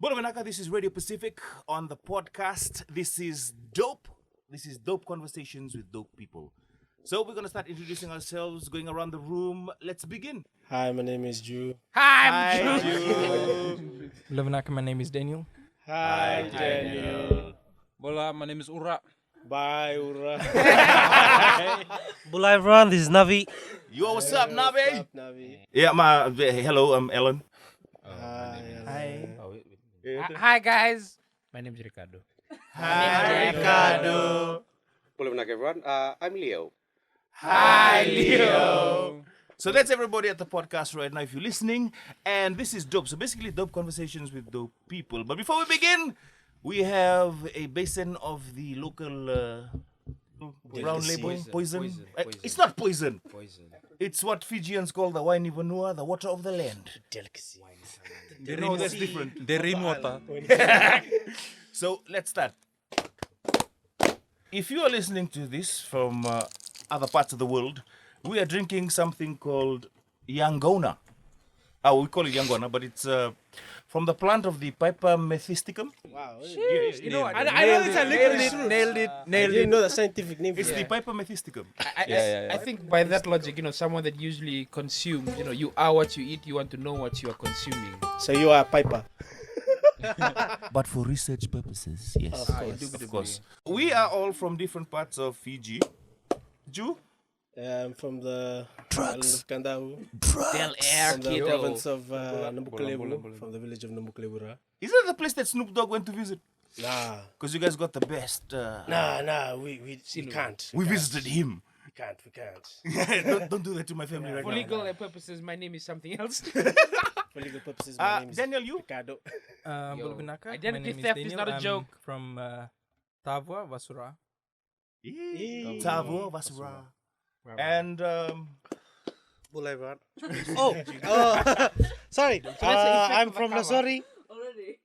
Bulawanaka, this is Radio Pacific on the podcast. This is Dope. This is Dope Conversations with Dope People. So we're going to start introducing ourselves, going around the room. Let's begin. Hi, my name is Drew. Hi, I'm Drew. Bulawanaka, my name is Daniel. Hi, Daniel. Bola, my name is Ura. Bye, Ura. Bulai everyone, this is Navi. Yo, what's up, Navi? What's up, Navi? Yeah, hello, I'm Ellen. Hi. Hi guys, my name is Ricardo. Hi, Ricardo. Bulawanaka everyone, I'm Leo. Hi, Leo. So that's everybody at the podcast right now if you're listening. And this is Dope. So basically, Dope Conversations with Dope People. But before we begin, we have a basin of the local brown label poison. It's not poison. It's what Fijians call the wine vanua, the water of the land. Delicacy. You know that's different. The rainwater. So let's start. If you are listening to this from other parts of the world, we are drinking something called Yangona. We call it Yangona, but it's from the plant of the Piper methysticum. Wow. You know what? I know it's a licorice fruit. Nailed it. I didn't know the scientific name for It's it. the Piper methysticum. I think by that logic, someone that usually consumes, you are what you eat, you want to know what you are consuming. So you are a piper. But for research purposes, yes. Of Of course. We are all from different parts of Fiji. Ju? I'm from the Drugs. island of Kandau. Del Air, From the province of Namukulebu. From the village of Namukulebura. Is that the place that Snoop Dogg went to visit? Nah. Because you guys got the best. Nah. We can't. We visited him. We can't. don't do that to my family right For now. legal purposes, my name is something else. For legal purposes, my name is Daniel, you? Ricardo. Identity Bulawanaka, my name is theft is Daniel. not a I'm joke. From Tavua, Vasura. Tavo Vasura. And Bulai everyone. So Sorry. that's the effect I'm of the from cover. Nasori.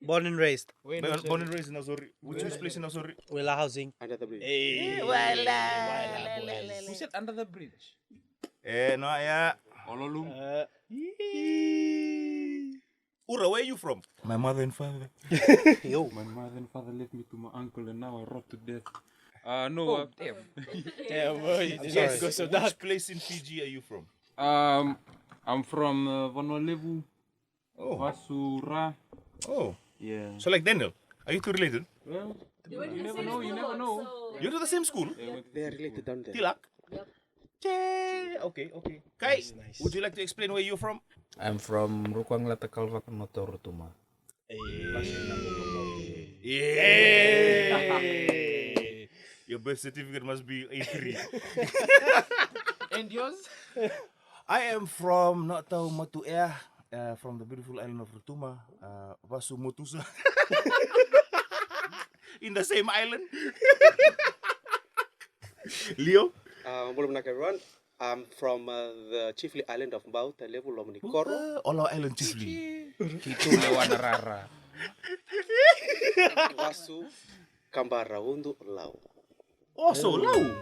Born and raised. born and raised in Azori. Which place in Azori? Willa housing. Under the bridge. Who said under the bridge? No, yeah. Ololum. Ura, where are you from? My mother and father. Yo. My mother and father left me to my uncle and now I rot to death. No. Damn. Damn, boy. You Yes. just go so Which dark. place in Fiji are you from? I'm from Vanuatu, Oh. Vasura. Oh. Yeah. So like Daniel, are you two related? Well, you never know. You never know. You're to the same school? They are related down there. Tilak? Yep. Okay. Kai, Nice. would you like to explain where you're from? I'm from Rukwang Latakalva Notorutuma. Yeah. Your birth certificate must be A3. And yours? I am from not tahu Matu Air, from the beautiful island of Rutuma, Vasu Motusa. In the same island. Leo? Bulawanaka everyone, I'm from the chiefly island of Mbauta, level Lomni Koro. All our island chiefly. Kitu Lewanarara. Vasu, Kambara, Undu, Lau. Oh, so low.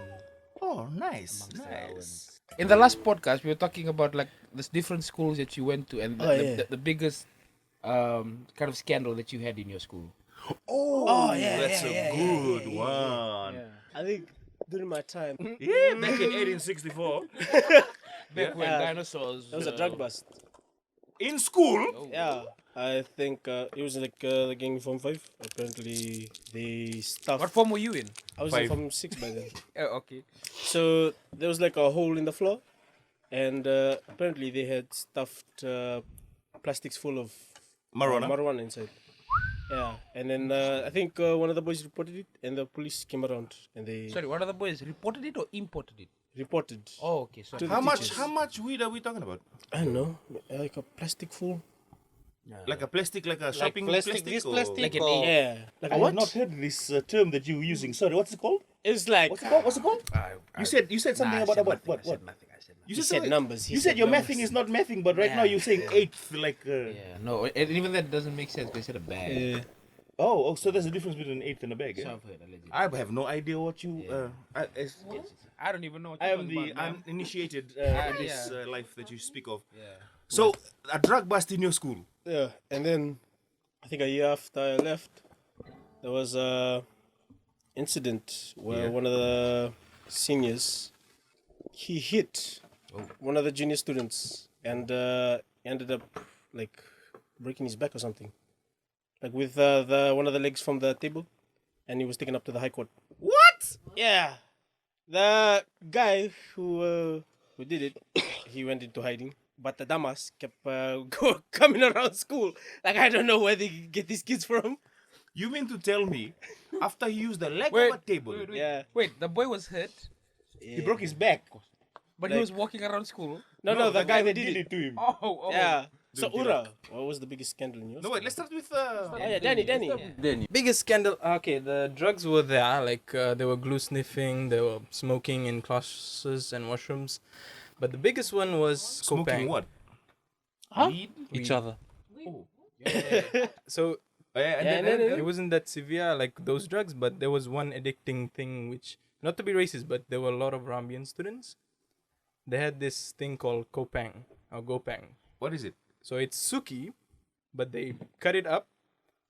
Oh, nice. In the last podcast, we were talking about like the different schools that you went to and the biggest kind of scandal that you had in your school. Oh, yeah. That's a good one. I think during my time, Yeah, back in 1864. Back when Yeah. dinosaurs. there was a drug bust. In school? Yeah, I think it was like the gang Form 5. Apparently, they stuffed. What form were you in? I was in Form 6 by then. Okay. So there was like a hole in the floor, and apparently they had stuffed plastics full of marijuana inside. Yeah, and then I think one of the boys reported it, and the police came around and they Sorry, one of the boys reported it or imported it? reported. Oh, okay. So To How the much? teachers. How much weed are we talking about? I don't know, like a plastic full. Like a plastic, like a shopping plastic, this or- plastic. Like an or- Yeah, like I a have what? not heard this term that you're using. Sorry, what's it called? It's like What's it called? You said something about what? I said nothing. You he said something- numbers. You said your mathing is not mathing, but right now you're saying eighth, like. Yeah, no, and even that doesn't make sense because you said a bag. Oh, so there's a difference between an eighth and a bag. So Yeah? I've heard, allegedly. I have no idea what you. I don't even know what I you're am talking the about, man. uninitiated in this life that you speak of. Yeah. So a drug bust in your school. Yeah, and then I think a year after I left, there was a incident where one of the seniors he hit one of the junior students and ended up like breaking his back or something, like with the one of the legs from the table, and he was taken up to the high court. What? Yeah, the guy who did it, he went into hiding. But the damas kept coming around school. Like, I don't know where they get these kids from. You mean to tell me, after he used the leg Wait, of a table, Yeah. Wait, the boy was hurt, he broke his back? but he was walking around school. No, the guy who did it. to him. Oh. Yeah. So, Ura, what was the biggest scandal in yours? No, wait, let's start with... Yeah, Danny. Biggest scandal. Okay, the drugs were there. Like they were glue sniffing, they were smoking in classes and washrooms. But the biggest one was Smoking Kopang. what? Each other. So And then, it wasn't that severe like those drugs, but there was one addicting thing which, not to be racist, but there were a lot of Rambian students. They had this thing called Kopang or Gopang. what is it? So it's suki, but they cut it up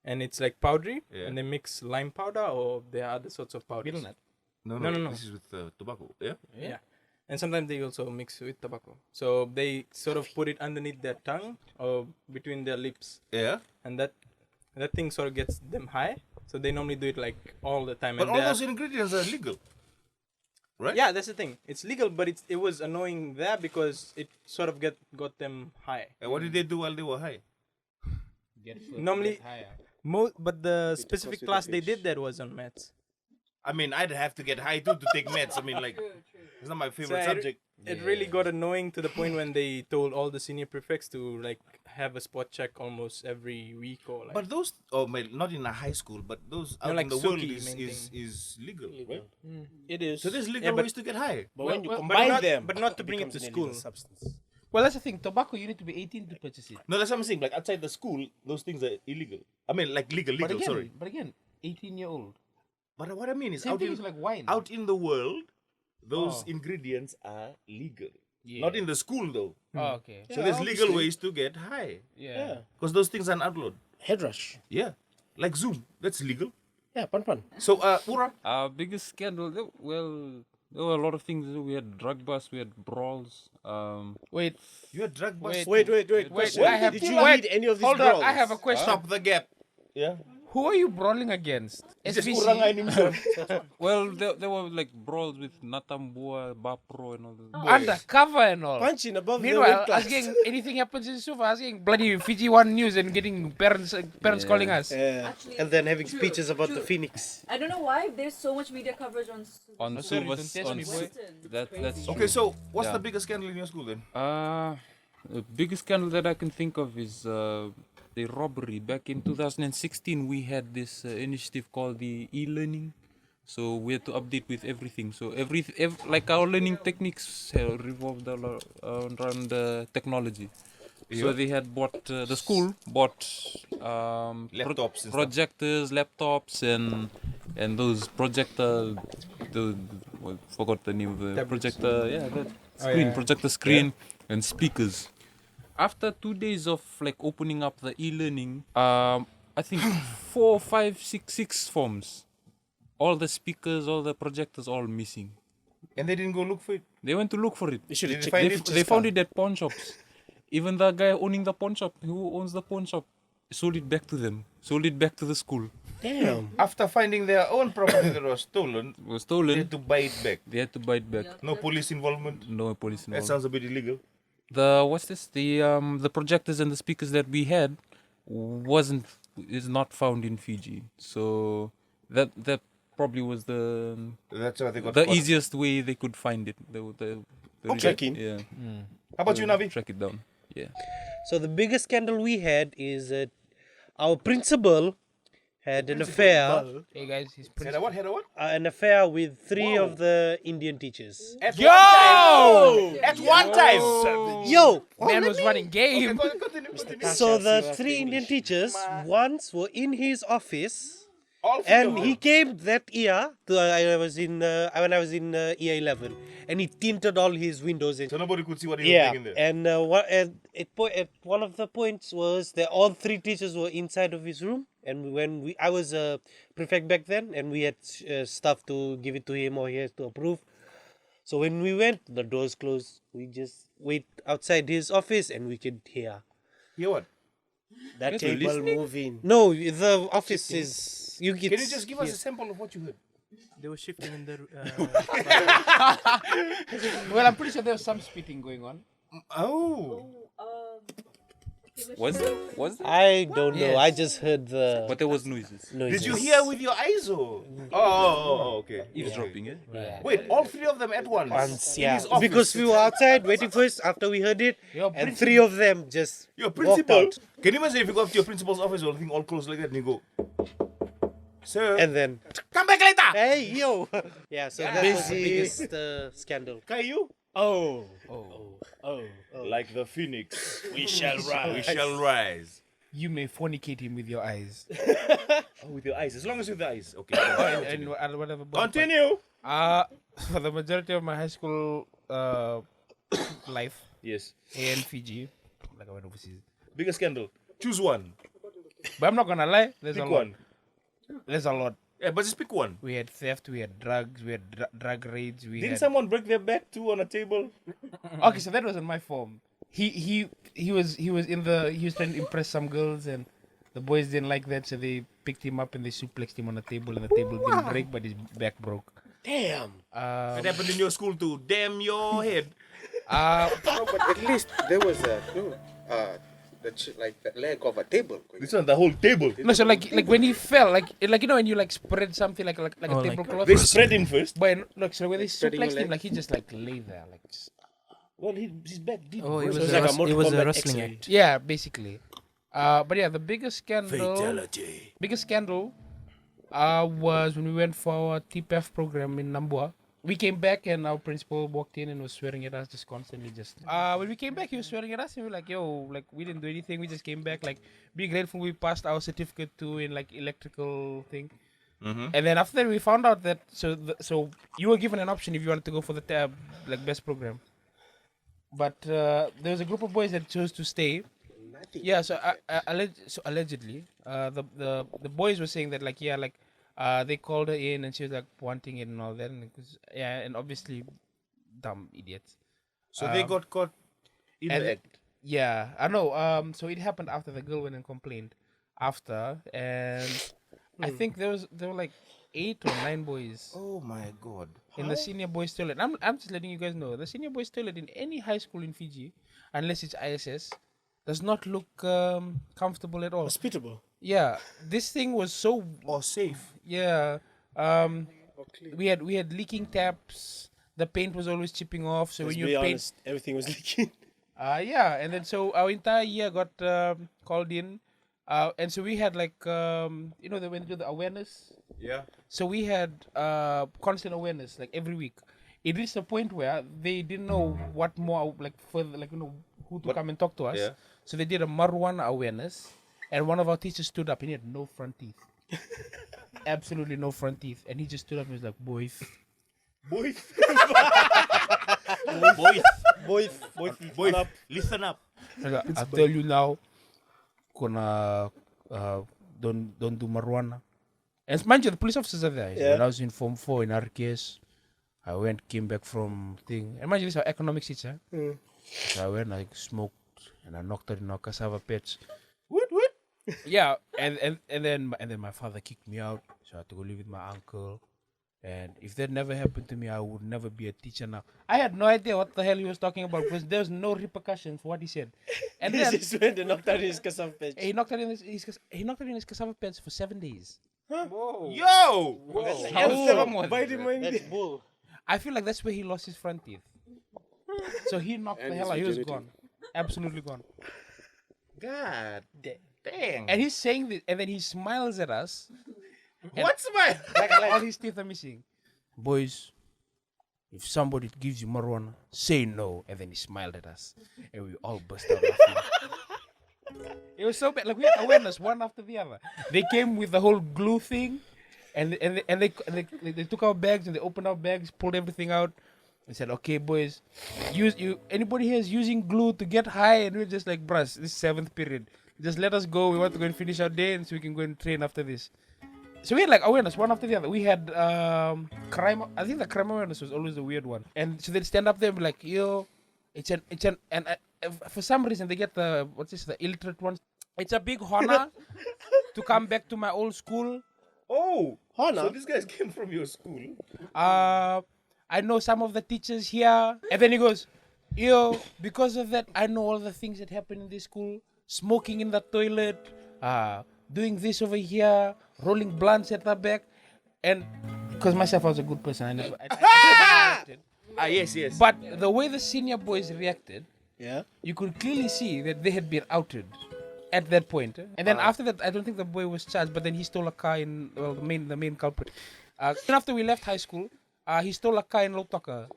and it's like powdery, Yeah. and they mix lime powder or there are other sorts of powders. Betel nut. No. No. This is with tobacco, yeah? Yeah. And sometimes they also mix with tobacco. So they sort of put it underneath their tongue or between their lips. Yeah. And that thing sort of gets them high. So they normally do it like all the time. But and all they are- those ingredients are legal, right? Yeah, that's the thing. It's legal, but it was annoying there because it sort of got them high. And what did they do while they were high? Normally- Get higher. But the specific with class the they fish. did that was on maths. I mean, I'd have to get high too to take meds. I mean, like, it's not my favorite So subject. It really got annoying to the point when they told all the senior prefects to like have a spot check almost every week or like. But those, not in a high school, but those out like in the world Suki is legal, right? It is. So there's legal Yeah, but- ways to get high. But when you Well, combine not- them, but not to bring it becomes to an illegal school. substance. Well, that's the thing. Tobacco, you need to be 18 to purchase it. No, that's what I'm saying. Like outside the school, those things are illegal. I mean, like legal, sorry. But again, 18-year-old. But what I mean is, Same out thing in, is like wine. out in the world, those ingredients are legal. Not in the school though. Oh, okay. So there's legal ways to get high. Yeah. Because those things are outlawed. Head rush. Yeah. Like Zoom. That's legal. Yeah, pan. So, Ura, Our biggest scandal, there were a lot of things. We had drug busts, we had brawls. Wait. you're a drug bust. Wait. Question. I have Did to- you wait, lead any of these Hold brawls? on, I have a question. Stop the gap. Yeah. Who are you brawling against? It's just SBC? Uranga and himself. Well, there were like brawls with Natambua, Bapro, and all that. Undercover and all. Punching above the Meanwhile, weight class. asking anything happens in Sufa, asking bloody Fiji One News and getting parents calling us. Yeah. Actually, And then having true, speeches about true. the Phoenix. I don't know why there's so much media coverage on. On sorry, Silver, don't test on me, boy. that's Okay, so what's Yeah. the biggest scandal in your school then? The biggest scandal that I can think of is the robbery. Back in 2016, we had this initiative called the e-learning. So we had to update with everything. So like our learning techniques revolved around technology. So they had bought the school bought Laptops and stuff. projectors, laptops, and those projector. Forgot the name of the projector. Yeah, that screen, projector screen, and speakers. After 2 days of like opening up the e-learning, I think 4, 5, 6 forms, all the speakers, all the projectors, all missing. And they didn't go look for it. They went to look for it. You should have Did they checked. find They found it at pawn shops. Even the guy owning the pawn shop, who owns the pawn shop, sold it back to them. Sold it back to the school. Damn. After finding their own property that was stolen, It was they stolen. had to buy it back. They had to buy it back. No police involvement. No police That involved. sounds a bit illegal. The projectors and the speakers that we had is not found in Fiji. So that probably was That's why they got the caught. easiest way they could find it. The Tracking. Yeah. How about you, Navi? Track it down. Yeah. So the biggest scandal we had is that our principal had an affair, Hey guys, he's Had a what? Had a what? an affair with three of the Indian teachers. At one time. At one time. Yo, man was running game. Continue. so the three Indian teachers once were in his office All three And of he them. came that year to, I was in when I was in year 11, and he tinted all his windows. And So nobody could see what he was yeah, doing in there. and at one of the points was that all three teachers were inside of his room, and I was a prefect back then, and we had stuff to give it to him or he has to approve. So when we went, the doors closed. We just wait outside his office, and we could hear Hear what? that Table table moving. No, the office is. You Can you just give us a sample of what you heard? They were shifting in the. Well, I'm pretty sure there was some spitting going on. Oh. Was there? Was there? I don't know. Yes. I just heard the But there was noises. noises. Did you hear with your eyes or? Oh, okay. Eavesdropping, eh? Yeah. Wait, all three of them at once? Once, In yeah. his office? Because we were outside waiting for us after we heard it, Your and principal- three of them just Your walked principal? out. Can you imagine if you go up to your principal's office or anything all closed like that and you go, sir, And then, come back later! hey, yo! Yeah, so that was the biggest scandal. Caillou? Oh. Like the phoenix, we shall rise. We shall rise. You may fornicate him with your eyes. Oh, with your eyes, as long as with the eyes. Okay. and whatever. but- Continue. For the majority of my high school life Yes. in Fiji, like I went overseas. Biggest scandal. Choose one. But I'm not gonna lie, there's Pick a lot. one. There's a lot. Yeah, but just pick one. We had theft, we had drugs, we had drug raids, we Didn't had. someone break their back too on a table? Okay, so that wasn't my form. He was trying to impress some girls, and the boys didn't like that, so they picked him up and they suplexed him on a table, and the table didn't break, but his back broke. Damn! It happened in your school too. Damn your head. No, but at least there was like the leg of a table. This one, the whole table. No, so like when he fell, like you know when you like spread something like a tablecloth. They spread him first. But look, so when they Spreading your suplexed him, leg. like he just like lay there, like just, Well, his back did. Oh, it break. was, like a it Mortal was a Kombat wrestling X-ray. act. yeah, basically. But yeah, the biggest scandal was when we went for our TPF program in Nambua. We came back and our principal walked in and was swearing at us just constantly. When we came back, he was swearing at us and we were like, "Yo, like we didn't do anything. We just came back, like be grateful we passed our certificate too in like electrical thing." And then after that, we found out that so you were given an option if you wanted to go for the tab like best program, but there was a group of boys that chose to stay. Yeah, so allegedly, the boys were saying that they called her in and she was like wanting it and all that, and obviously, dumb idiots. So they got caught in and the act. Yeah, I know. So it happened after the girl went and complained after, and I think there were like 8 or 9 boys Oh my God. in the senior boys toilet. I'm just letting you guys know the senior boys toilet in any high school in Fiji, unless it's ISS, does not look comfortable at all. Hospitable. Yeah, this thing was so Or safe. yeah. We had leaking taps. The paint was always chipping off. So Let's when be you paint, honest, everything was leaking. yeah, and then so our entire year got called in, and so we had like they went to the awareness. Yeah. So we had constant awareness like every week. It reached a point where they didn't know what more like further who to come and talk to us. Yeah. So they did a marijuana awareness, and one of our teachers stood up and he had no front teeth. Absolutely no front teeth, and he just stood up and was like, "Boys, Boys. Boys, Listen up. I tell you now, gonna don't do marijuana." And mind you, the police officers are there. Yeah. When I was in Form 4 in RKS, I came back from thing. And mind you, this is our economics teacher. So I went, I smoked, and I knocked out in our cassava patch. What? Yeah, and then my father kicked me out, so I had to go live with my uncle. And if that never happened to me, I would never be a teacher now. I had no idea what the hell he was talking about because there was no repercussions for what he said. And he then just went and knocked out his cassava patch. he knocked out in his cassava patch for 7 days. Yo! That's bull. I feel like that's where he lost his front teeth. So he knocked the hell out. He was gone, absolutely gone. God dang. And he's saying this, and then he smiles at us. What's my? Like all his teeth are missing. Boys, if somebody gives you marijuana, say no. And then he smiled at us, and we all burst out laughing. It was so bad. Like we had awareness one after the other. They came with the whole glue thing, they took our bags and they opened our bags, pulled everything out, and said, "Okay, boys, anybody here is using glue to get high?" And we're just like, "Bruh, this is 7th period. Just let us go. We want to go and finish our day, and so we can go and train after this." So we had like awareness one after the other. We had crime. I think the crime awareness was always the weird one. And so they'd stand up there and be like, "Yo, for some reason they get the illiterate ones. It's a big honor to come back to my old school. Oh, Honor? so these guys came from your school. I know some of the teachers here." And then he goes, "Yo, because of that, I know all the things that happen in this school. Smoking in the toilet, doing this over here, rolling blunts at the back." And because myself, I was a good person, I never reacted. Yes. But the way the senior boys reacted, Yeah. you could clearly see that they had been outed at that point. And then after that, I don't think the boy was charged, but then he stole a car the main culprit. Then after we left high school, he stole a car in Lotoka.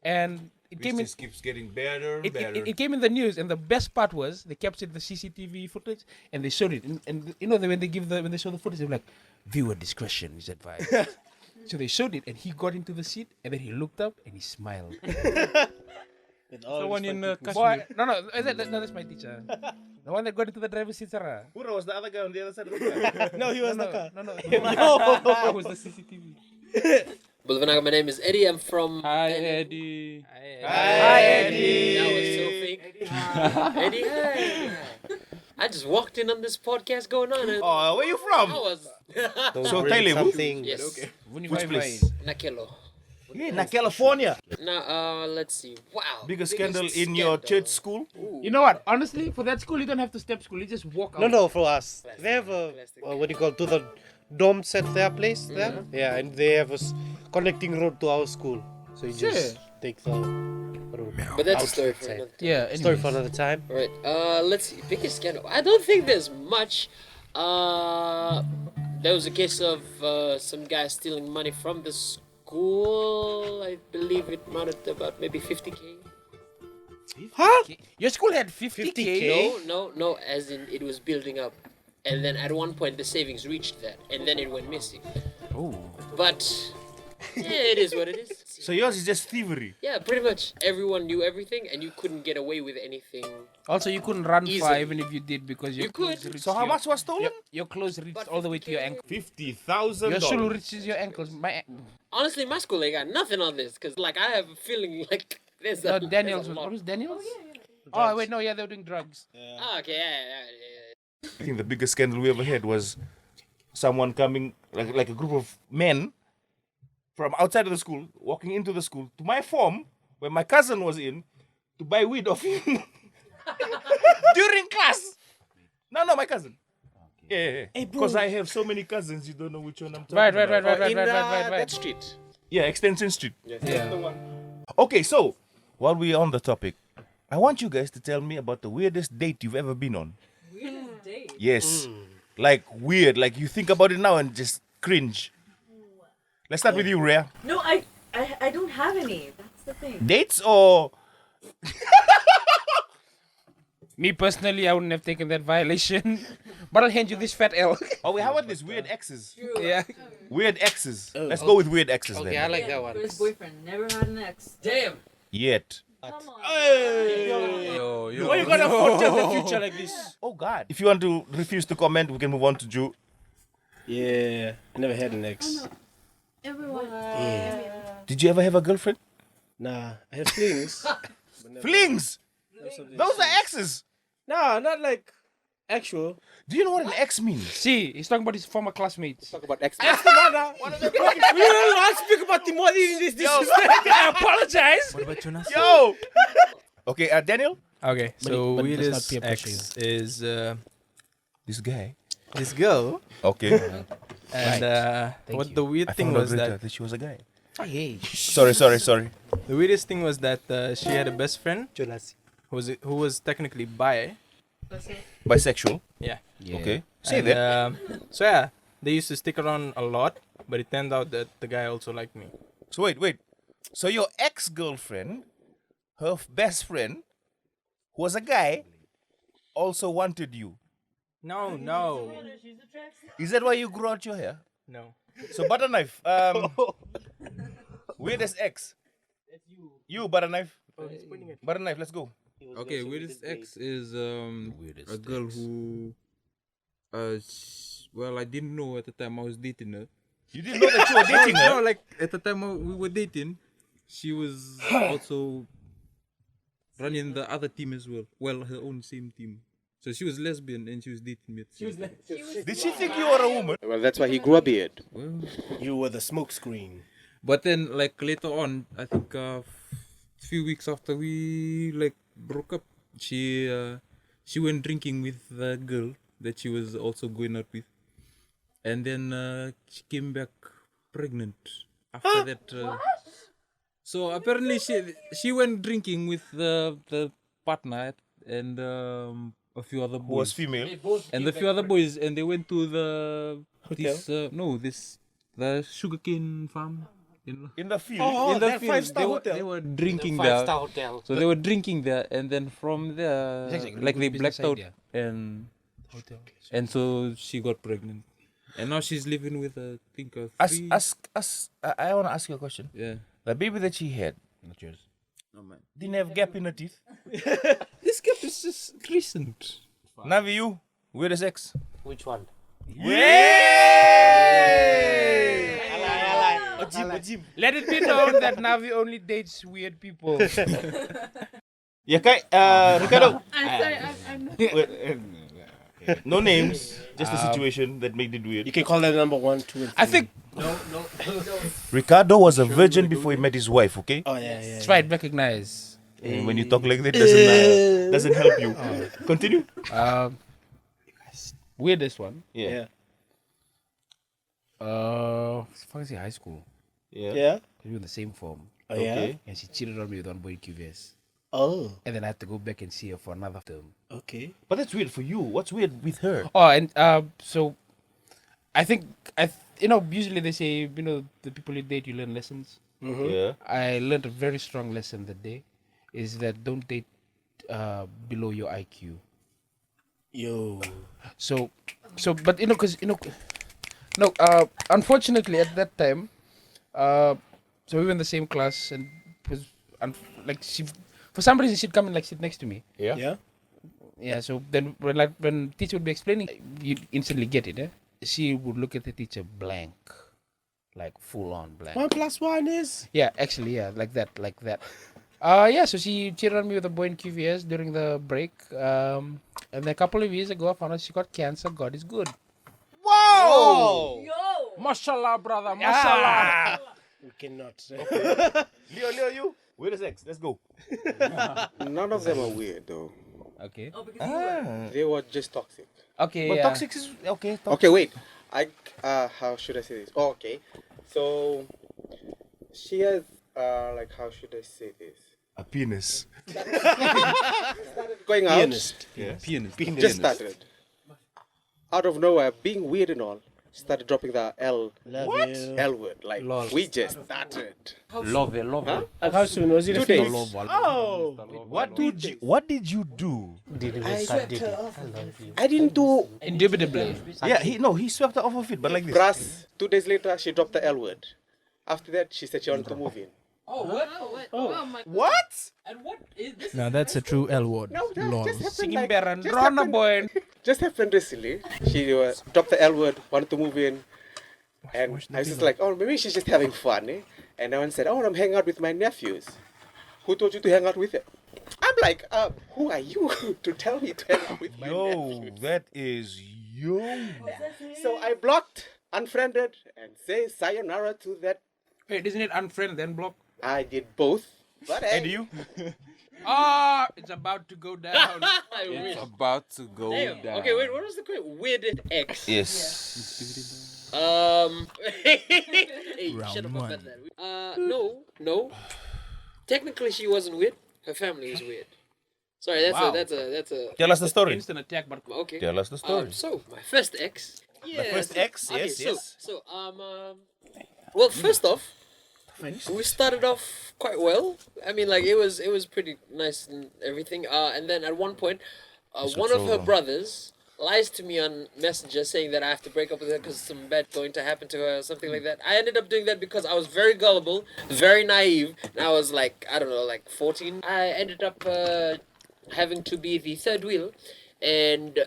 And it came in. This keeps getting better and better. It came in the news, and the best part was they captured the CCTV footage and they showed it. And you know, when they show the footage, they're like, "Viewer discretion is advised." So they showed it, and he got into the seat, and then he looked up and he smiled. The one in Boy, Kashmir. no, that's my teacher. The one that got into the driver's seat, Sarah. Pura was the other guy on the other side of the car. No, he was the car. No. That was the CCTV. Bulvanaga, my name is Eddie. I'm from. Hi, Eddie. Hi, Eddie. That was so fake. Eddie, hi. I just walked in on this podcast going on. And Oh, where you from? I was. So Bring Taylor, something. Yes. which place? Nakelo. Yeah, na California. Now, let's see. Wow. Biggest scandal in your church school? You know what? Honestly, for that school, you don't have to step school. You just walk out. No, for us. They have a, what do you call, to the domes at their place there. Yeah, and they have a connecting road to our school. So you just take the road. But that's a story for another time. Yeah, Story for another time. Alright, let's see. Biggest scandal. I don't think there's much. There was a case of some guy stealing money from the school. I believe it amounted to about maybe 50K. Huh? Your school had 50K? No, as in it was building up. And then at one point the savings reached that. And then it went missing. Oh. But, yeah, it is what it is. So yours is just thievery. Yeah, pretty much. Everyone knew everything and you couldn't get away with anything. Also, you couldn't run far Easily. even if you did because your You clothes could. reached So how your- much was stolen? Your clothes reached all the way to your ankle. $50,000. Your shoe reaches your ankles. Honestly, my school ain't got nothing on this. Because, like, I have a feeling like there's a, Daniels. there's a lot. What was Daniels? Oh, wait, no, yeah, they were doing drugs. Ah, okay, yeah. I think the biggest scandal we ever had was someone coming, like a group of men from outside of the school, walking into the school to my form, where my cousin was in, to buy weed off him during class. No, my cousin. Yeah. Because I have so many cousins, you don't know which one I'm talking about. Right. That street. Yeah, Extension Street. Yeah. Okay, so while we're on the topic, I want you guys to tell me about the weirdest date you've ever been on. Weirdest date. Yes. Like weird, like you think about it now and just cringe. Let's start with you, Rhea. No, I don't have any. That's the thing. Dates or Me personally, I wouldn't have taken that violation. But I'll hand you this fat L. oh wait, how about this weird exes? Yeah. Weird exes. Let's go with weird exes Okay, then. I like that one. First boyfriend. Never had an ex. Damn. Yet. Come on. Yo. Why you gonna foretell the future like this? Oh God. If you want to refuse to comment, we can move on to Ju. Yeah, I never had an ex. Everyone. Did you ever have a girlfriend? Nah, I had flings. Flings. Those are exes. Nah, not like actual. Do you know what an ex means? See, he's talking about his former classmates. Talk about ex. That's the matter. We don't want to speak about Timothy in this. I apologize. What about Jonas? Yo. Okay, Daniel. Okay, so but let's not weirdest peer pressure ex is This guy. this girl, Okay. and what you. the weird I thing found out was later that she was a guy. Hey. Sorry. the weirdest thing was that she had a best friend Jonas. who was technically bi. Bisexual. Yeah. Okay. Say And, that. so yeah, they used to stick around a lot, but it turned out that the guy also liked me. So wait. So your ex-girlfriend, her best friend, who was a guy, also wanted you. No. Is that why you grew out your hair? No. So butter knife. Weirdest ex. You butter knife. Butter knife. Let's go. Okay, weirdest ex is a girl who well, I didn't know at the time I was dating her. You didn't know that you were dating her? No, like at the time we were dating, she was also running the other team as well. Well, her own same team. So she was lesbian and she was dating me. Did she think you were a woman? Well, that's why he grew a beard. Well, You were the smoke screen. but then like later on, I think few weeks after we like broke up, she went drinking with the girl that she was also going out with, and then she came back pregnant after that. So apparently she went drinking with the partner and a few other Who was boys female? and a few other boys, and they went to the Hotel? the sugarcane farm. In the field? Oh, In the that field, five-star hotel. they were drinking The there. 5-star hotel. So they were drinking there, and then from there, It's actually a like good they business blacked out, idea. and so she got pregnant, and now she's living with I think a three. I want to ask you a question. Yeah, The baby that she had, not yours, didn't have gap in her teeth. this gap is just recent. Navi, you? Weirdest ex? Which one? Let it be known that Navi only dates weird people. Yeah, Kai, Ricardo. I'm sorry, I'm No names, just the situation that made it weird. You can call that number 1, 2, and 3. I think Ricardo was a virgin before he met his wife, okay? Oh yeah. it's right, recognize. And when you talk like that, doesn't help you. Continue. Weirdest one. Yeah. Fuck is it, high school? Yeah. We were in the same form. Oh yeah. Okay. And she cheated on me with one boy in QVS. Oh. And then I had to go back and see her for another term. Okay. But that's weird for you. What's weird with her? Oh, and so I think usually they say, the people you date, you learn lessons. Yeah. I learned a very strong lesson that day, is that don't date below your IQ. Yo. So, but unfortunately at that time, so we were in the same class, and she, for some reason, she'd come and sit next to me. Yeah. Yeah. So then when teacher would be explaining, you instantly get it. She would look at the teacher blank, like full on blank. 1 + 1 is. Yeah, actually, yeah, like that. Yeah, so she cheated on me with a boy in QVS during the break. And then a couple of years ago, I found out she got cancer. God is good. Wow! Yo! Mashallah, brother. Mashallah. We cannot. Leo, you? Weirdest ex? Let's go. None of them are weird though. Okay. Oh, because you were. They were just toxic. Okay. But yeah. toxic is okay. Okay, wait. How should I say this? Oh, okay. So she has how should I say this? A penis. Going out. Pianist. Just started. Out of nowhere, being weird and all, started dropping the L word. Like we just started. Love it. And how soon was it? 2 days. What did you do? I didn't do Indubitably. Yeah, he swept her off of it, but like this. brass. 2 days later, she dropped the L word. After that, she said she wanted to move in. Oh, what? Oh my. What? And what is this? Now that's a true L word. No, that just happened. Singing Like, Baron, just run a happened- boy. Just happened recently. She dropped the L word, wanted to move in, and I was just like, oh, maybe she's just having fun, eh? And no one said, oh, I'm hanging out with my nephews. Who told you to hang out with them? I'm like, who are you to tell me to hang out with my nephews? That is yo. So I blocked, unfriended, and say sayonara to that. Wait, isn't it unfriend then block? I did both. But And you? It's about to go down. I wish. About to go Damn. down. Okay, wait. What was the question? Weirdest ex. Yes. Hey, shut up about that. No. Technically, she wasn't weird. Her family was weird. Sorry, that's a. Tell us the story. Instant attack, but Okay. Tell us the story. So my first ex. The first ex, Okay, yes. So well, first off, we started off quite well. I mean, like it was pretty nice and everything. And then at one point, one of her brothers lies to me on Messenger saying that I have to break up with her because some bad going to happen to her or something like that. I ended up doing that because I was very gullible, very naive, and I was like, I don't know, like 14. I ended up having to be the third wheel and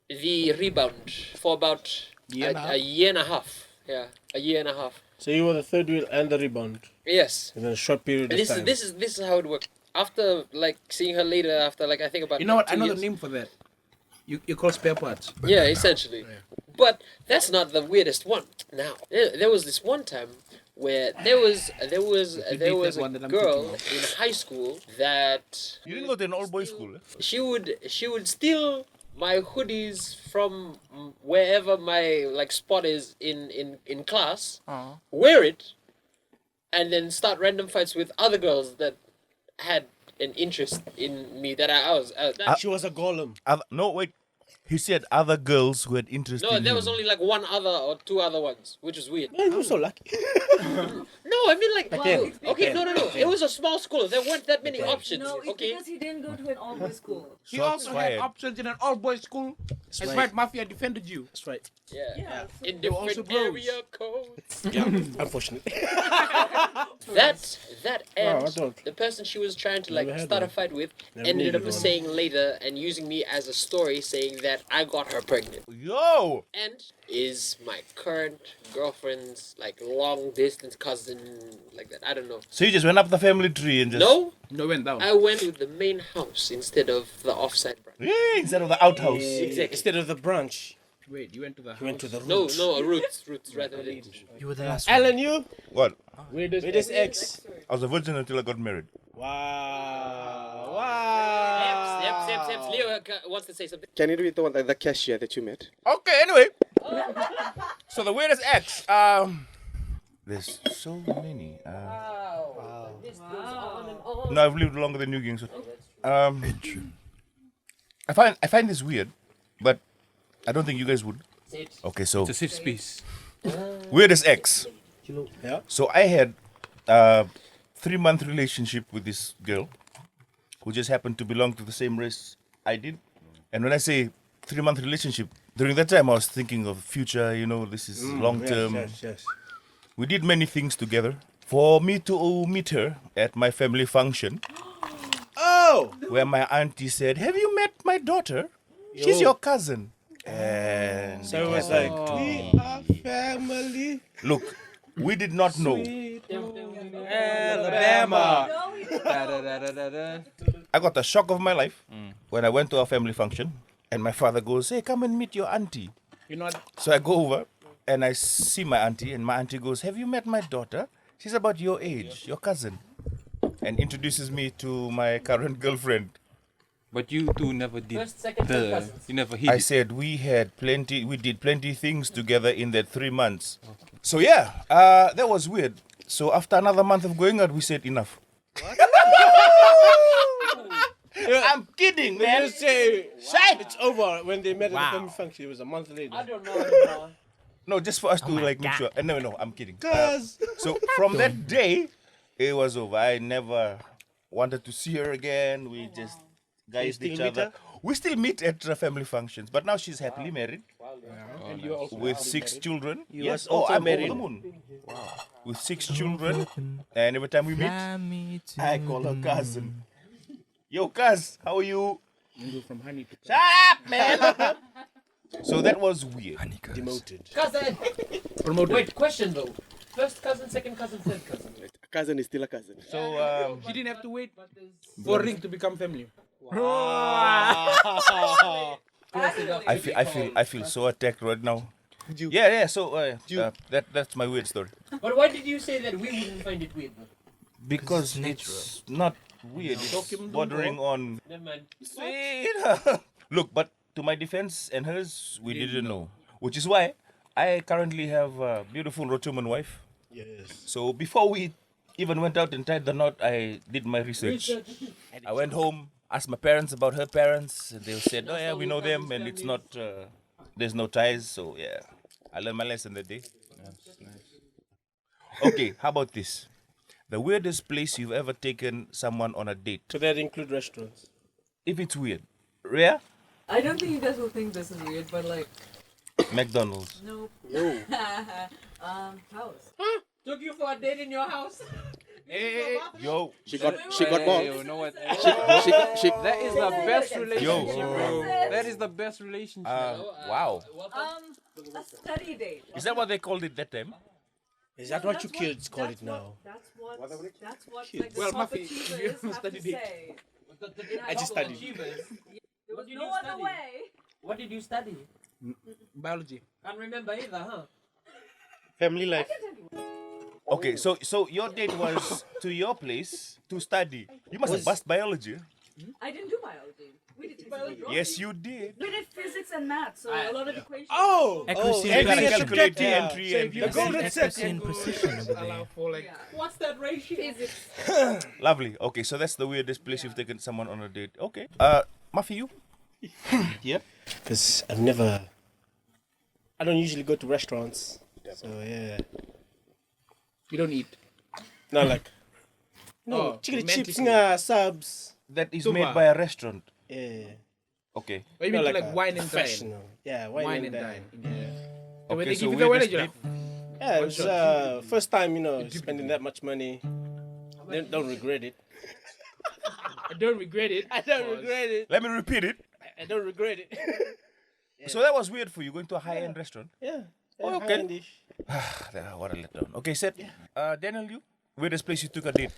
the rebound for about a year and a half. Yeah, a year and a half. So you were the third wheel and the rebound Yes. in a short period of time. This is how it worked. After like seeing her later, after like I think about You know what? 2 I know years. the name for that. You call spare parts. Yeah, essentially. But that's not the weirdest one. Now there was this one time where there was a one that I'm girl thinking in high school that You didn't go to an all-boys school, eh? she would steal my hoodies from wherever my like spot is in class, wear it, and then start random fights with other girls that had an interest in me that I was. She was a golem. No, wait. He said other girls who had interest No, in there him. was only like one other or two other ones, which is weird. Man, you're so lucky. No, I mean like okay, no. It was a small school. There weren't that many options. No, it's Okay. because he didn't go to an all-boys school. He Shots also fired. had options in an all-boys school. That's right. right. Mafia defended you. That's right. Yeah. In They were also different bros. area codes. Yeah, unfortunately. That and I don't. the person she was trying to Never like had start a one. fight with Never ended needed up one. saying later and using me as a story saying that I got her pregnant. Yo! And is my current girlfriend's like long distance cousin like that. I don't know. So you just went up the family tree and just... No, No, went down. I went to the main house instead of the offside branch. Yeah, instead of the outhouse. Exactly. Instead of the branch, Wait, you went to the house. you went to the root. No, roots rather than. You were the last Alan, you? What? Where does X? I was a virgin until I got married. Wow. Wow. Yep. Leo wants to say something. Can you read the one, the cashier that you met? Okay, anyway. So the weirdest ex. There's so many. This goes on and on. No, I've lived longer than you, gang. So, I find this weird, but I don't think you guys would. Say it. Okay, so It's a safe space. weirdest ex. Yeah. So I had a 3-month relationship with this girl who just happened to belong to the same race I did. And when I say 3-month relationship, during that time I was thinking of future, this is long term. Yes. We did many things together. For me to meet her at my family function, Oh! where my auntie said, "Have you met my daughter? She's your cousin." And So it was like, we are family. look, we did not know. Alabama. I got the shock of my life when I went to our family function, and my father goes, "Hey, come and meet your auntie." You know what? So I go over and I see my auntie, and my auntie goes, "Have you met my daughter? She's about your age, your cousin," and introduces me to my current girlfriend. But you two never did First, second, third cousins. you never hid I it. said we did plenty things together in that 3 months. So yeah, that was weird. So after another month of going out, we said enough. I'm kidding, They man. just say, it's over when they met at the family function. It was a month later. I don't know anymore. No, just for us to make sure. No, I'm kidding. Cuz. So from that day, it was over. I never wanted to see her again. We just guys still each meet other. her? We still meet at family functions, but now she's happily married And you also with 6 children. You Yes, was also I'm married. over the moon. With 6 children, and every time we meet, I call her cousin. Yo, cuz, how are you? go from honey to Shut up, man. So that was weird. Demoted. Cousin. promoted. Wait, question though. First cousin, second cousin, third cousin. A cousin is still a cousin. So She didn't have to wait for Ring to become family. I feel so attacked right now. Yeah. So that's my weird story. But why did you say that we wouldn't find it weird? Though? Because it's not weird. It's bordering on. Never mind. Look, but to my defense and hers, we didn't know. Which is why I currently have a beautiful Rotuman wife. Yes. So before we even went out and tied the knot, I did my research. I went home, asked my parents about her parents, and they said, "Oh yeah, we know them, and it's not. There's no ties." So yeah, I learned my lesson that day. Okay, how about this? The weirdest place you've ever taken someone on a date. So that include restaurants. If it's weird, Rhea, I don't think you guys will think this is weird, but like, McDonald's. nope. No. House. Took you for a date in your house? Yo. She got more. You know what? She That is the best relationship, Yo. bro. That is the best relationship. Wow. A study date. Is that what they called it that time? Is that what you kids call it now? That's what like the Well, top Muffy, achievers you haven't have to studied it. say. I just studied. There was no other way. What did you study? Biology. Can't remember either, huh? Family life. Okay, so your date was to your place to study. You must have passed biology. I didn't do biology. We did biology. Yes, you did. We did physics and math, so a lot of equations. Oh! You gotta calculate the entry and The golden circle. Allow for like What's that ratio? Physics. Lovely. Okay, so that's the weirdest place you've taken someone on a date. Okay. Muffy, you? Yep. Because I don't usually go to restaurants. So yeah. you don't eat. Not like. No, Oh, chicken romantically. chips, subs. That is Tuba. made by a restaurant. Yeah. Okay. Or you mean Not like wine and dine? professional. Yeah, wine and dine. And when Okay, they so give you the weirdest wine, you're like, date? Yeah, it was first time, spending that much money. Don't regret it. I don't regret it. I don't regret it. Let me repeat it. I don't regret it. So that was weird for you going to a high-end restaurant. Yeah. Oh, okay. high-endish. What a letdown. Okay, Seth. Daniel, you? Weirdest place you took a date?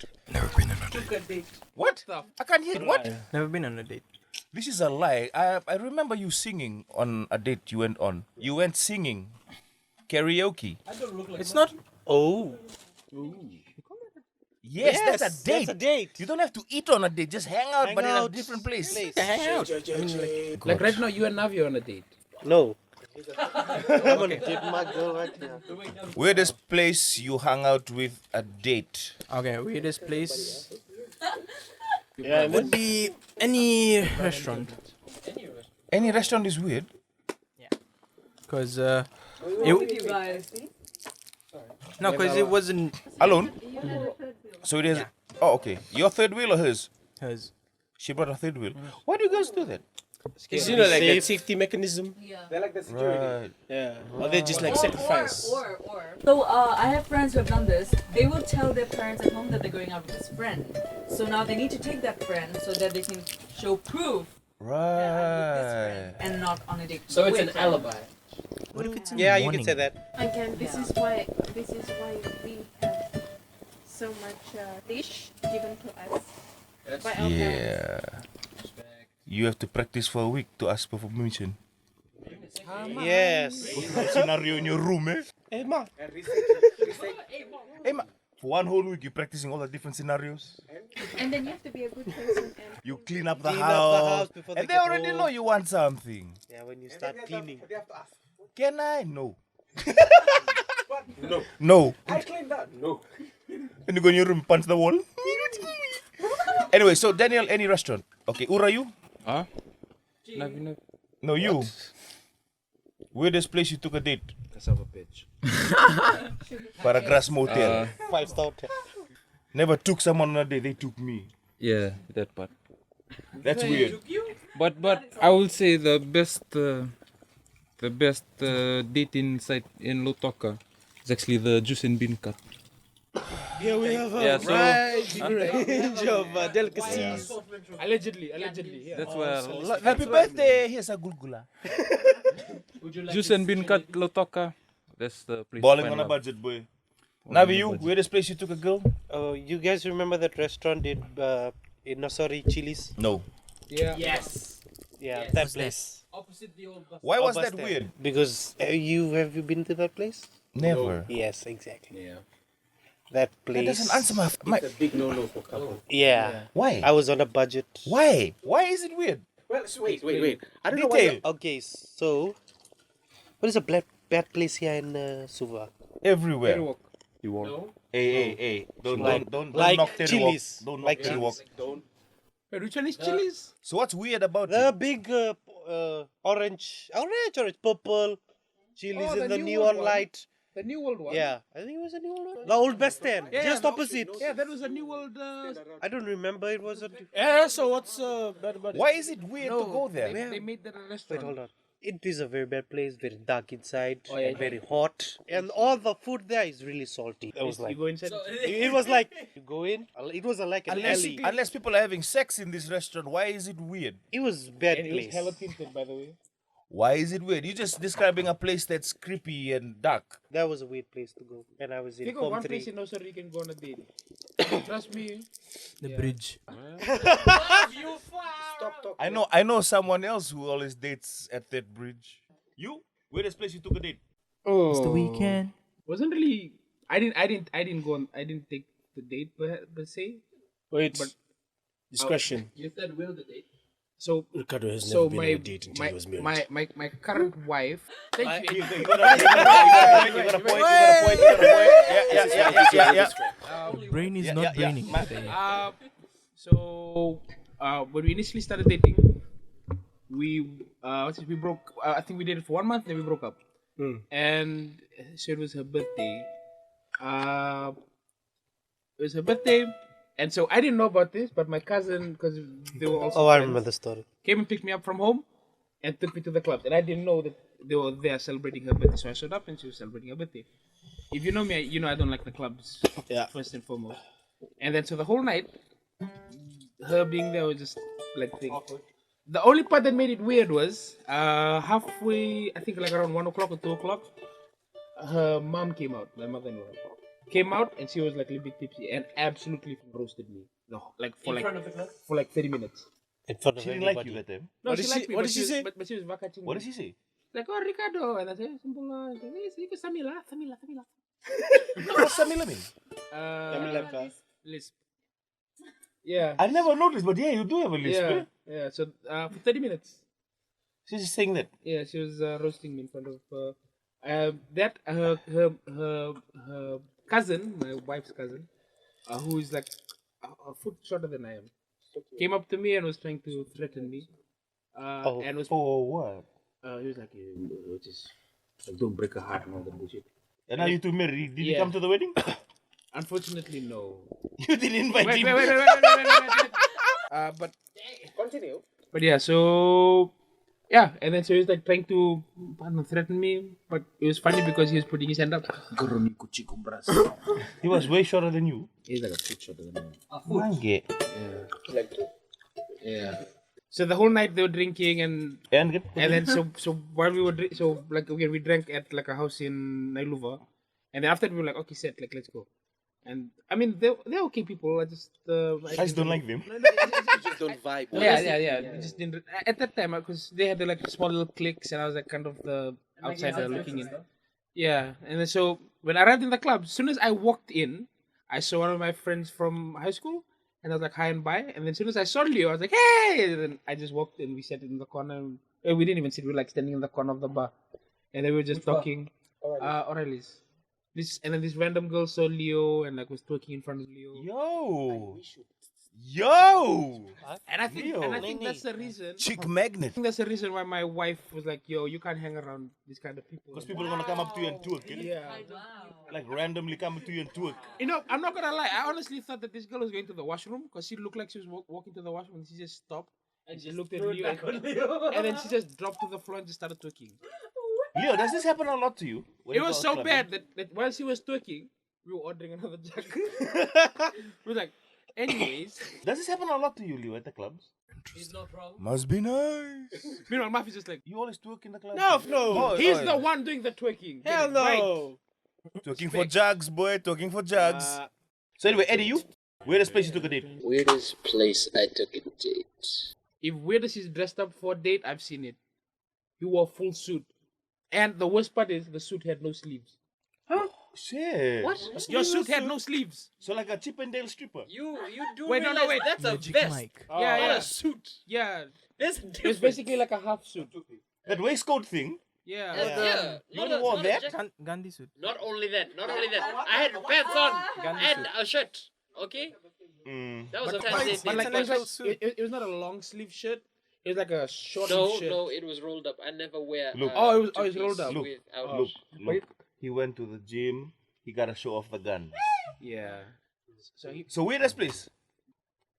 Took a date. What? I can't hear. What? Never been on a date. This is a lie. I remember you singing on a date you went on. You went singing karaoke. It's not. Oh. Yes, that's a date. That's a date. You don't have to eat on a date. Just hang out, Hang but in a out. different place. Hang out. Like right now, you and Navi are on a date. No. I'm gonna date my girl right here. Weirdest place you hung out with a date? Okay, weirdest place Yeah, would be any restaurant. Any restaurant is weird. Because With you guys. it wasn't Alone? So it is. Oh, okay. Your third wheel or hers? hers. She brought a third wheel. Why do you guys do that? It's like a safety mechanism. Yeah. They're like the security. Right. Yeah. Or they just like sacrifice. Or. So I have friends who have done this. They will tell their parents at home that they're going out with this friend. So now they need to take that friend so that they can show proof that I'm with this friend Right. and not on a date. So it's with an them. alibi. What if it's in Yeah, the you morning? can say that. Again, this is why we have so much dish given to us by our parents. Yeah. You have to practice for a week to ask for permission. Yes. Scenario in your room, eh? Hey, ma. Hey, for one whole week, you're practicing all the different scenarios. And then you have to be a good person and You clean up the Clean house. up the house before and they they get already home. know you want something. Yeah, when you start cleaning. They have to ask. Can I? No. No. No. I claim that. No. And you go in your room, punch the wall. Anyway, so Daniel, any restaurant? Okay, Ura, you? Huh? Navi, Navi. No, you. Weirdest place you took a date? Para Grass Motel. 5-star hotel. Never took someone on a date, they took me. Yeah, that part. That's weird. But I will say the best dating site in Lotoka is actually the Juice and Bean Cut. Here we have a Yeah, so- range of delicacies. Allegedly, yeah. That's where Happy birthday! Here's a gulgula. Would you like Juice to and Bean Cut Lotoka. That's the place. Balling to on find a love. budget, boy. On Navi, a you? budget. Weirdest place you took a girl? Oh, you guys remember that restaurant in Nosori Chili's? No. Yeah. Yes. Yeah, that place. Opposite the old bus. Why was bus that stand. weird? Because have you been to that place? Never. Yes, exactly. Yeah. That That place. doesn't answer my. Big no-no for couple. Yeah. Why? I was on a budget. Why? Why is it weird? Well, wait. I don't know Detail. why. Okay, so what is a bad place here in Suva? Everywhere. You walk. No? Hey. Don't Like knock Terry Chili's. Walk. Don't Like knock Terry Walk. Don't. Wait, which one is Chili's? So what's weird about The it? big orange, purple chilies Oh, in the the new neon one. light. The The New World one. Yeah, I think it was a New World one. The old Best Stand, just opposite. Yeah, that was a New World. I don't remember. It was a. Yeah, so what's bad about it? Why is it weird to go there? They made that a Wait, restaurant. hold on. It is a very bad place, very dark inside, Oh, yeah. and very hot. And all the food there is really salty. It was You like, go inside. it was like, you go in, it was like an alley. Unless people are having sex in this restaurant, why is it weird? It was a bad and it was place. hella tinted, by the way. Why is it weird? You're just describing a place that's creepy and dark. That was a weird place to go. And I was in Think of Form one 3. place in Osoro you can go on a date. Trust me. The bridge. I know someone else who always dates at that bridge. You? Weirdest place you took a date? Oh, It's the weekend. Wasn't really. I didn't go on. I didn't take the date per se. Wait, But- discretion. You said will the date. So Ricardo has so never been my on a date until he was married. my current wife. Thank you. You got a point. Yeah. Brain is Yeah, not yeah, yeah. braining Ma- today. So when we initially started dating, we broke. I think we dated for 1 month, then we broke up. And so it was her birthday. It was her birthday, and so I didn't know about this, but my cousin, because they were also Oh, I friends, remember the story. came and picked me up from home and took me to the club. And I didn't know that they were there celebrating her birthday. So I showed up and she was celebrating her birthday. If you know me, you know I don't like the clubs, Yeah. first and foremost. And then so the whole night, her being there was just like thing. The only part that made it weird was halfway, I think like around 1 o'clock or 2 o'clock, her mom came out, my mother-in-law. Came out and she was like a little bit tipsy and absolutely roasted me. No, like for like 30 minutes. In front of She didn't like everybody. you that time. No, What she did liked she- me, what but did she was- say? But she was vakaching What me. did she say? Like, oh, Ricardo. And I said, simple, Samila. What's Samila mean? Lisp. Yeah. I never noticed, but yeah, you do have a lisp. Yeah. eh? Yeah. So, for 30 minutes. She's just saying that. Yeah, she was roasting me in front of her cousin, my wife's cousin, who is like a foot shorter than I am, came up to me and was trying to threaten me. And was For what? he was like, just like, don't break her heart and all that bullshit. And are you two married? Did you Yeah. come to the wedding? Unfortunately, no. You didn't invite Wait. him. But Continue. But yeah, so yeah, and then so he was like trying to threaten me, but it was funny because he was putting his hand up. He was way shorter than you. He's like a foot shorter than me. Mange. Yeah. So the whole night they were drinking and then so while we were we drank at like a house in Nailuva, and then after we were like, okay, set, like let's go. And I mean they're okay people. I just don't like them. You just don't vibe. Yeah. We just didn't at that time because they had like small little cliques, and I was like kind of the outsider looking in. Yeah, and then so when I arrived in the club, as soon as I walked in, I saw one of my friends from high school, and I was like hi and bye. And then as soon as I saw Leo, I was like hey. And then I just walked in. We sat in the corner. We didn't even sit. We were like standing in the corner of the bar, and then we were just talking. O'Reilly's. And then this random girl saw Leo and like was twerking in front of Leo. Yo! And I think that's the reason. Chick magnet. I think that's the reason why my wife was like, "Yo, you can't hang around this kind of people." Because people are gonna come up to you and twerk. Yeah. Like randomly come up to you and twerk. You know, I'm not gonna lie. I honestly thought that this girl was going to the washroom because she looked like she was walking to the washroom, and she just stopped and she looked at Leo, and then she just dropped to the floor and just started twerking. Leo, does this happen a lot to you? when It you was go so clubbing? bad that while she was twerking, we were ordering another jug. We were like, anyways. Does this happen a lot to you, Leo, at the clubs? He's no problem. Must be nice. Meanwhile, Mafi's just like, You always twerk in the club? no, he's the one doing the twerking. Hell Get it right. no. Twerking for jugs, boy. Twerking for jugs. So anyway, Eddie, you? Weirdest place you took a date? Weirdest place I took a date. If Weirdest is dressed up for a date, I've seen it. He wore a full suit. And the worst part is the suit had no sleeves. Shit. What? Your suit had no sleeves. So like a Chippendale stripper? You do Wait, no, realize wait. that's a Magic vest, Mike. Yeah, not yeah. a suit. Yeah. There's a It was difference. basically like a half suit. That waistcoat thing? Yeah. Yeah. You wore that? Gandhi suit. Not only that. I had pants on and a shirt. Okay? That was a fancy But like, date. it was not a long sleeve shirt. It was like a short No, shirt. no, it was rolled up. I never wear. Look. Oh, it was two-piece rolled up. Look, without- Look. But he went to the gym. He got to show off the gun. Yeah. So weirdest place?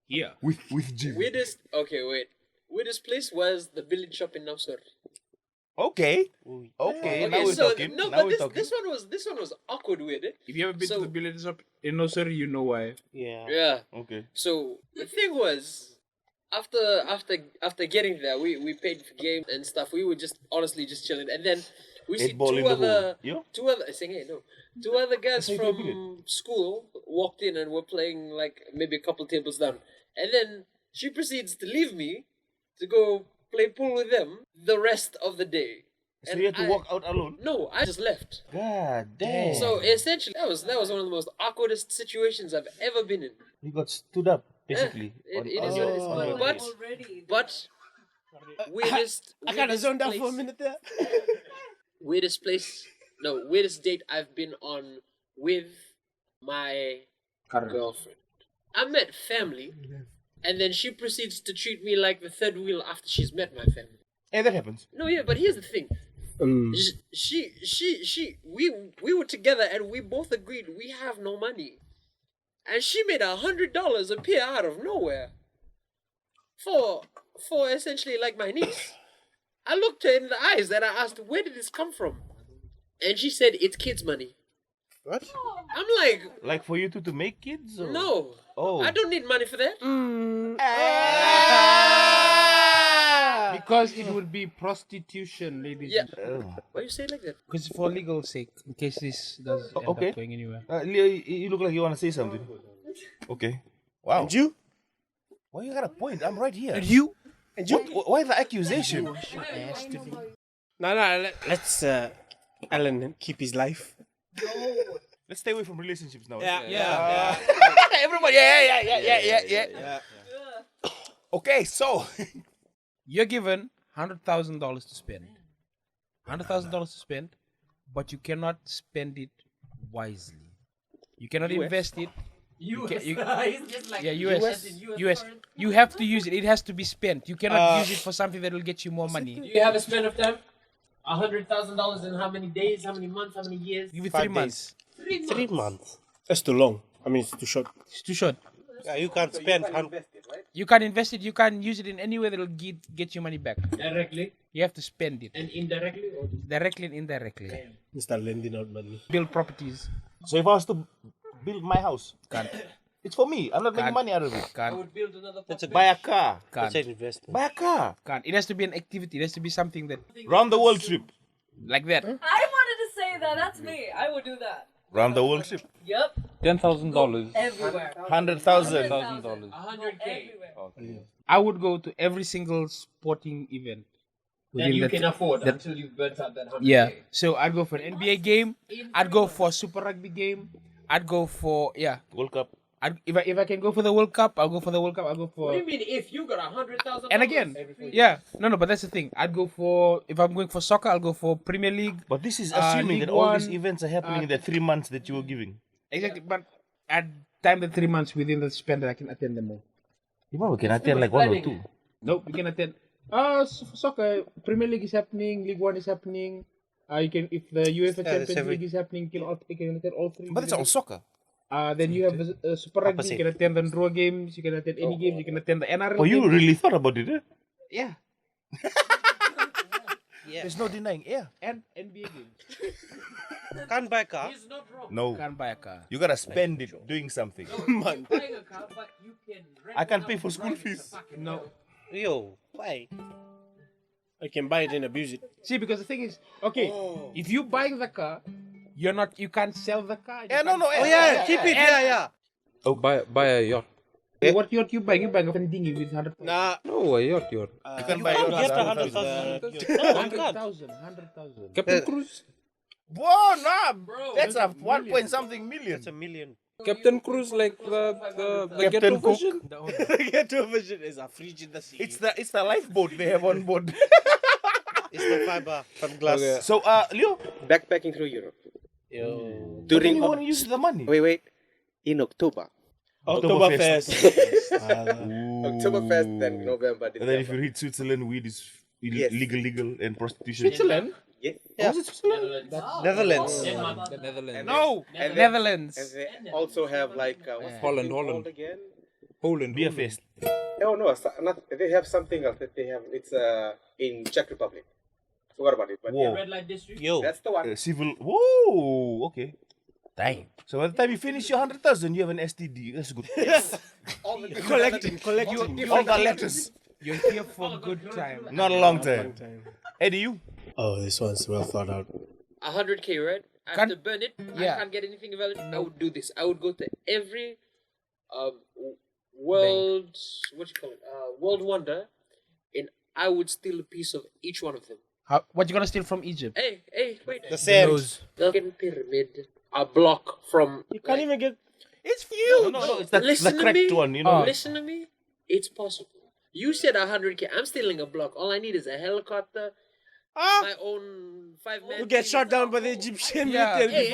Here. With gym. Weirdest place was the village shop in Nausur. Okay. Okay, Now we're so talking. no, Now but we're talking. this one was awkward weird. If you ever been So- to the village shop in Nosuri, you know why. Yeah. Yeah. Okay. So the thing was, after getting there, we paid for games and stuff. We were just honestly just chilling, and then we see Eight ball in the hole. You? two other guys That's how you play from school walked in and were playing like maybe a couple tables down, and then she proceeds to leave me to go play pool with them the rest of the day. So you had to walk out alone? No, I just left. God damn. So essentially, that was one of the most awkwardest situations I've ever been in. You got stood up, basically. It is what it is. But Already. weirdest. I kind of weirdest zoned out for a place- minute there. weirdest date I've been on with my girlfriend. I met family, and then she proceeds to treat me like the third wheel after she's met my family. Hey, that happens. No, yeah, but here's the thing. We were together and we both agreed we have no money. And she made $100 appear out of nowhere. For essentially like my niece. I looked her in the eyes and I asked, where did this come from? And she said, it's kids' money. What? I'm like, Like for you two to make kids? Or? no. Oh. I don't need money for that. Because it would be prostitution, ladies. Yeah. Why you say it like that? Because for legal sake, in case this does end Okay. up going anywhere. Leo, you look like you want to say something. Okay. Wow. And you? Why you got a point? I'm right here. And you? And you? Why the accusation? No, let's Alan keep his life. Let's stay away from relationships now. Yeah. Everybody, yeah. Okay, so You're given $100,000 to spend. $100,000 to spend, but you cannot spend it wisely. You cannot invest it. US. You have to use it. It has to be spent. You cannot use it for something that will get you more money. Do you have a span of time? $100,000 in how many days, how many months, how many years? Give it 5 3 months. 3 months. That's too long. I mean, it's too short. It's too short. Yeah, you can't spend. You can't invest it. You can't use it in any way that will get you money back. Directly You have to spend it. and indirectly? Or Directly and indirectly. You start lending out money. Build properties. So if I was to build my house, Can't. it's for me. I'm not making Can't. money out of it. I Can't. would build another That's a Buy a car. That's Can't. an investment. Buy a car. Can't. It has to be an activity. It has to be something that Round the world trip. like that. I wanted to say that. That's me. I would do that. Round the world trip. Yep. $10,000. Everywhere. 100,000. $1,000. 100K. Everywhere. I would go to every single sporting event. That within you that- can afford that- until you've burnt out that 100K. Yeah. So I'd go for an NBA game. I'd go for a Super Rugby game. I'd go for World Cup. If I can go for the World Cup, I'll go for the World Cup. I'll go What for. do you mean if you got $100,000? And again, yeah, no, but that's the thing. I'd go for if I'm going for soccer, I'll go for Premier League. But this is assuming League that all these One, events are happening in the 3 months that you were giving. Exactly, but at time the 3 months within the span that I can attend them all. You probably can attend like 1 or 2. Nope, you can attend. Soccer Premier League is happening, League One is happening. You can if the UEFA Champions League is happening, you can attend all 3. But it's all soccer. Then you have Super Rugby. You can attend the draw games. You can attend any games. You can attend the NRL. Oh, you games. really thought about it, eh? Yeah. There's no denying, yeah. And NBA games. Can't buy a car. He's not wrong. No. Can't buy a car. You gotta spend it doing something. Man. Buying a car, but you can rent I can't it pay out for and school drive it in fees. the fucking No. car. Yo, why? I can buy it and abuse it. See, because the thing is, okay, if you buy the car, you can't sell the car. Yeah, no. Oh yeah, keep it. Yeah. Oh, buy a yacht. What yacht you buying? You buying a dinghy with 100,000. Nah. No, a yacht. You can buy Can't yours get at 100,000. 100,000. No, you can't. 100,000. Captain Cruise. Whoa, nah, Bro, that's a 1 point something million. That's a million. Captain Cruise, like the Captain ghetto Cook. version. Get to a vision is a fridge in the sea. It's the lifeboat they have on board. It's the fiber from glass. Okay. So, Leo, Backpacking through Europe. Yo. then During you want to use the money. wait. In October. Oktoberfest. Oktoberfest, then November, And then if December. you read Switzerland, weed is Yes. legal, and prostitution. Switzerland? Yes. Yeah. Was it Switzerland? Netherlands. Netherlands. No, And Netherlands. And they also have like what's the Holland, thing Holland. called again? Poland. Beer fest. Oh no, not, they have something else that they have. It's in Czech Republic. Forgot about it, but Whoa. Red light district. Yo. that's the one. Civil. Whoa. Okay. Dang. So by the time you finish your 100,000, you have an STD. That's good. All the Collecting. All the letters. You're here for a good time. Not a long time. Eddie, you? Oh, this one's well thought out. 100K, right? I have Can't- to burn it. yeah. I can't get anything about it. I would do this. I would go to every world, what you call it, world wonder, and I would steal a piece of each one of them. What you gonna steal from Egypt? Hey, wait. The sand. The fucking pyramid, a block from. You can't even get. It's huge. No, it's the Listen to cracked me. one, you know. Listen to me. It's possible. You said 100K. I'm stealing a block. All I need is a helicopter, my own 5 men. You get shot down by the Egyptian Yeah. military.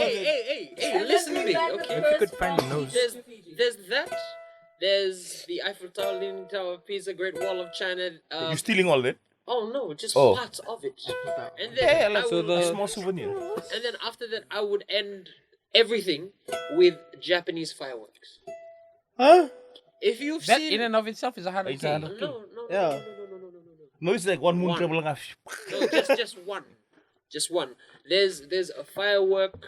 Hey, listen to me, okay? If you could find a nose. There's that. There's the Eiffel Tower, Leaning Tower of Pisa, Great Wall of China. You're stealing all that? Oh no, just Oh. parts of it. And then I would, A small souvenir. and then after that, I would end everything with Japanese fireworks. Huh? If you've That seen, in and of itself is 100K. It's 100K. no, Yeah. No, it's like one moon One. travel. No, just one, just one. There's a firework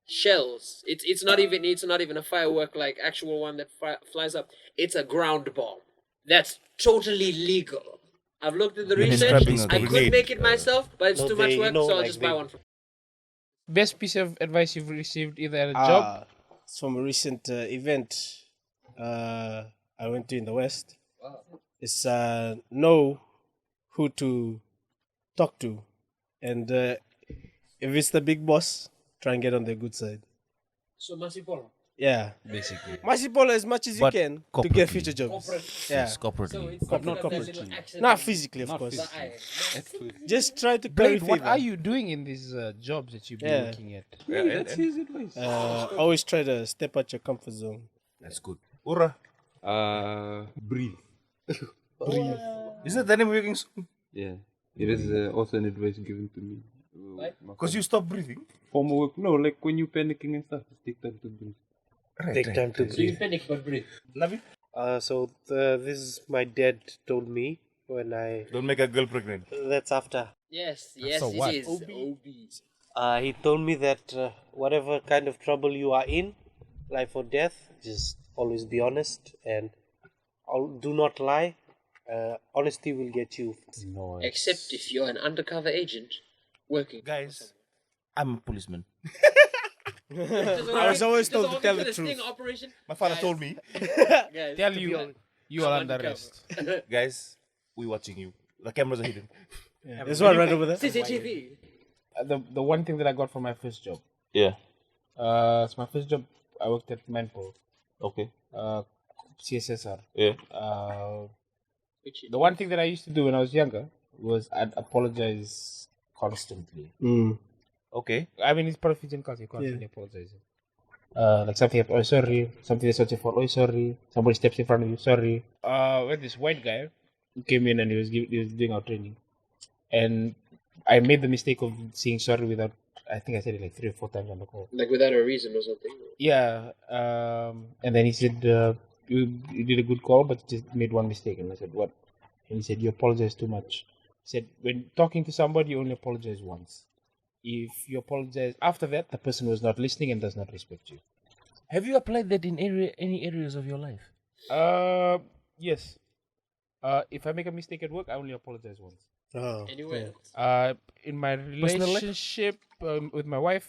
shells. It's not even a firework like actual one that flies up. It's a ground bomb. That's totally legal. I've looked at the When he's research. grabbing a I could grenade. make it myself, but it's No, too much they- work, no, so I'll like just buy they- one. Best piece of advice you've received either at a job? It's from a recent event I went to in the West. It's know who to talk to. And if it's the big boss, try and get on their good side. So Masipolo. Yeah. Basically. Masipolo as much as you But can to corporately. get future jobs. Yeah. Yes, corporately. Not corporately. Not physically, of course. physically. Just try to curry Blade, what favor. are you doing in these jobs that you've been Yeah. working at? That's his advice. Always try to step out your comfort zone. That's good. Ura. Breathe. Is that the name of your song? Yeah. It is also an advice given to me. Because you stop breathing? Former work. No, like when you're panicking and stuff, just take time to breathe. Take time to breathe. Panic but breathe. Navi? This is my dad told me when I. Don't make a girl pregnant. That's after. Yes, So what? it is. He told me that whatever kind of trouble you are in, life or death, just always be honest and do not lie. Honesty will get you. Except if you're an undercover agent working. Guys, I'm a policeman. I was always told to tell the truth. Sting operation. My father told me. Guys, Tell you, you are under undercover. arrest. Guys, we're watching you. The cameras are hidden. There's one right over there. CCTV. The one thing that I got from my first job. Yeah. So my first job, I worked at Manpole, Okay. CSSR. Yeah. The one thing that I used to do when I was younger was I'd apologize constantly. Okay. I mean, it's part of Fijian culture, constantly apologizing. Like something happened, oh sorry. Something that's not your fault, oh sorry. Somebody steps in front of you, sorry. When this white guy who came in and he was doing our training, and I made the mistake of saying sorry without. I think I said it like 3 or 4 times on the call. Like without a reason or something. Yeah. And then he said, you did a good call, but you just made one mistake. And I said, what? And he said, you apologize too much. He said, when talking to somebody, you only apologize once. If you apologize after that, the person was not listening and does not respect you. Have you applied that in any areas of your life? Yes. If I make a mistake at work, I only apologize once. Anyway. In my Personal life? relationship with my wife,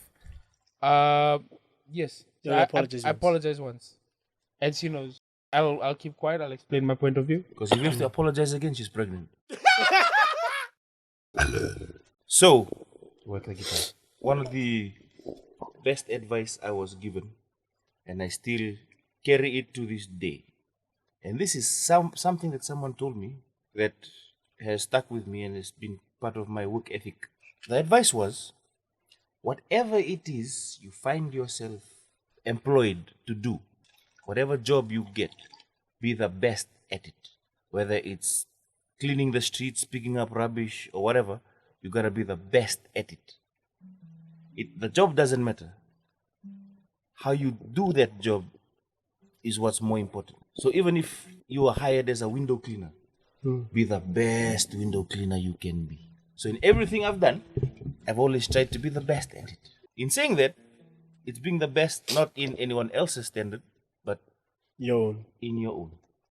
yes. You only I apologize once. apologize once. And she knows. I'll keep quiet. I'll explain my point of view. Because if you have to apologize again, she's pregnant. So, Work the guitar. one of the best advice I was given, and I still carry it to this day. And this is something that someone told me that has stuck with me and has been part of my work ethic. The advice was, whatever it is you find yourself employed to do, whatever job you get, be the best at it. Whether it's cleaning the streets, picking up rubbish, or whatever, You gotta be the best at it. The job doesn't matter. How you do that job is what's more important. So even if you are hired as a window cleaner, be the best window cleaner you can be. So in everything I've done, I've always tried to be the best at it. In saying that, it's being the best not in anyone else's standard, but Your own. in your own.